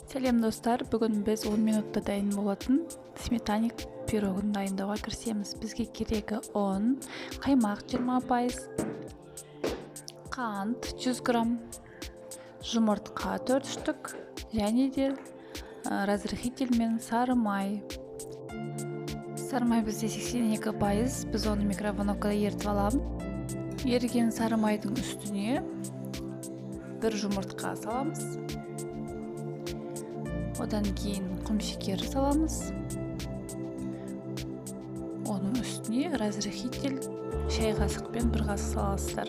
Сәлем достар, бүгін біз 10 минутта дайын болатын сметаник пирогын дайындауға кірісеміз. Бізге керегі ұн, қаймақ 20%, қант 100 грамм, жұмыртқа 4 штук және де разрыхитель мен сары май. Сары май бізде 82%, біз оны микроволновкада ерітіп аламыз. Еріген сары майдың үстіне бір жұмыртқа саламыз. Одан кейін құмшекер саламыз. Оның үстіне разрыхитель шай қасықпен бір қасық саласыздар.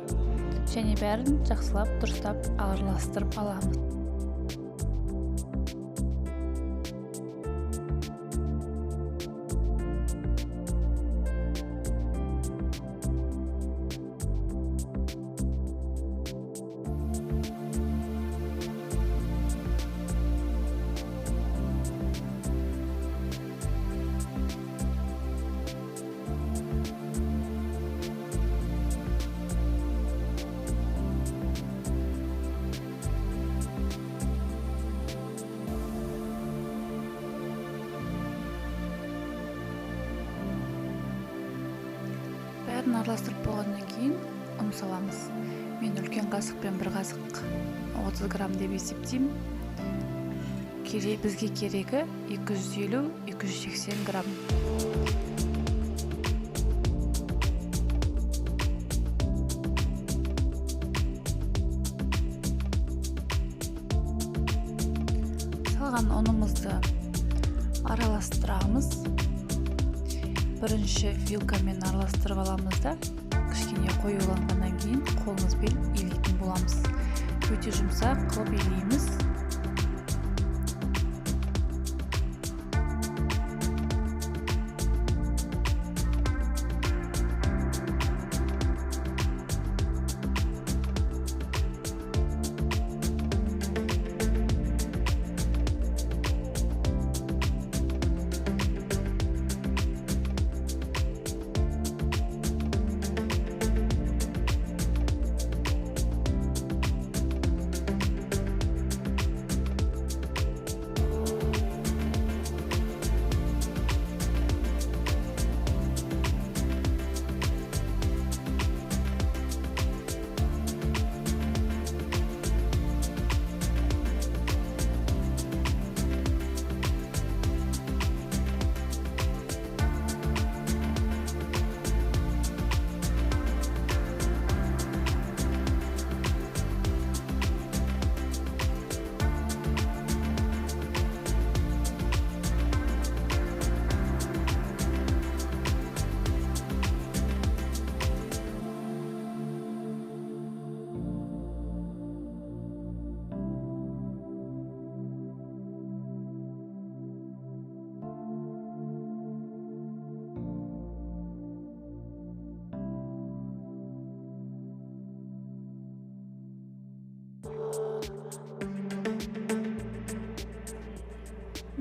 Және бәрін жақсылап дұрыстап араластырып аламыз. Бәрін араластырып болғаннан кейін ұн саламыз. Мен үлкен қасықпен бір қасық 30 грамм деп есептеймін. Бізге керегі 250-280 грамм. Салған ұнымызды араластырамыз. Бірінші вилкамен араластырып аламыз да, кішкене қоюланғаннан кейін қолымызбен илейтін боламыз. Өте жұмсақ қылып илейміз.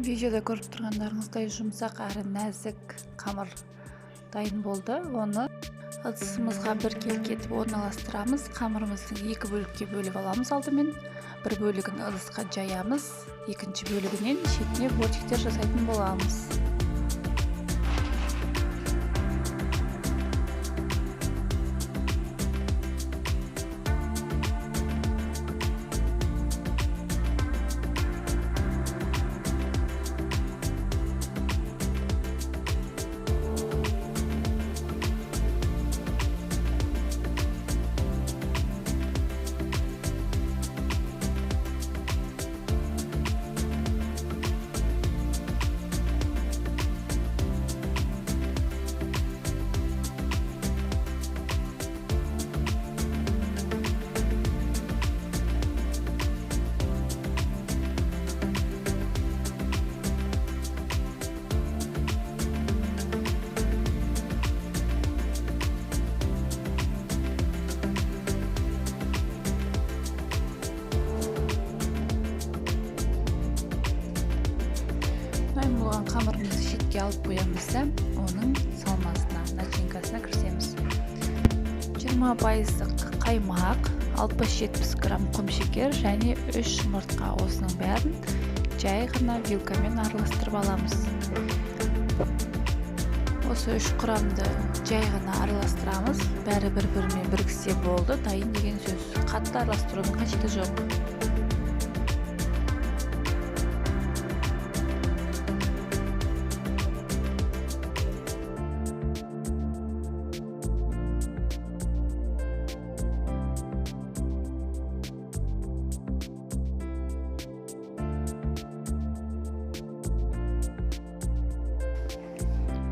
Видеода көріп тұрғандарыңыздай жұмсақ әрі нәзік қамыр дайын болды. Оны ыдысымызға бір келкетіп орналастырамыз. Қамырымыздың екі бөлікке бөліп аламыз алдымен. Бір бөлігін ыдысқа жаямыз, екінші бөлігінен шетіне бортиктер жасайтын боламыз. Қамырымызды шетке алып қоямыз да, оның салмасына, начинкасына кірісеміз. 20% қаймақ, 60-70 грамм құмшекер және 3 жұмыртқа. Осының бәрін жай ғана вилкамен араластырып аламыз. Осы 3 құрамды жай ғана араластырамыз. Бәрі бір-бірімен біріксе болды, дайын деген сөз. Қатты араластырудың қажеті жоқ.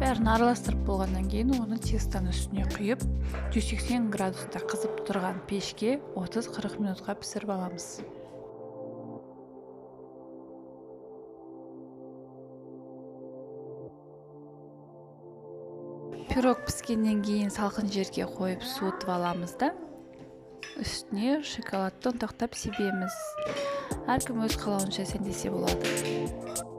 Бәрін араластырып болғаннан кейін оны тестоның үстіне құйып 180 градуста қызып тұрған пешке 30-40 минутқа пісіріп аламыз. Пирог піскеннен кейін салқын жерге қойып суытып аламыз да, үстіне шоколадты ұнтақтап себеміз. Әркім өз қалауынша сәндесе болады.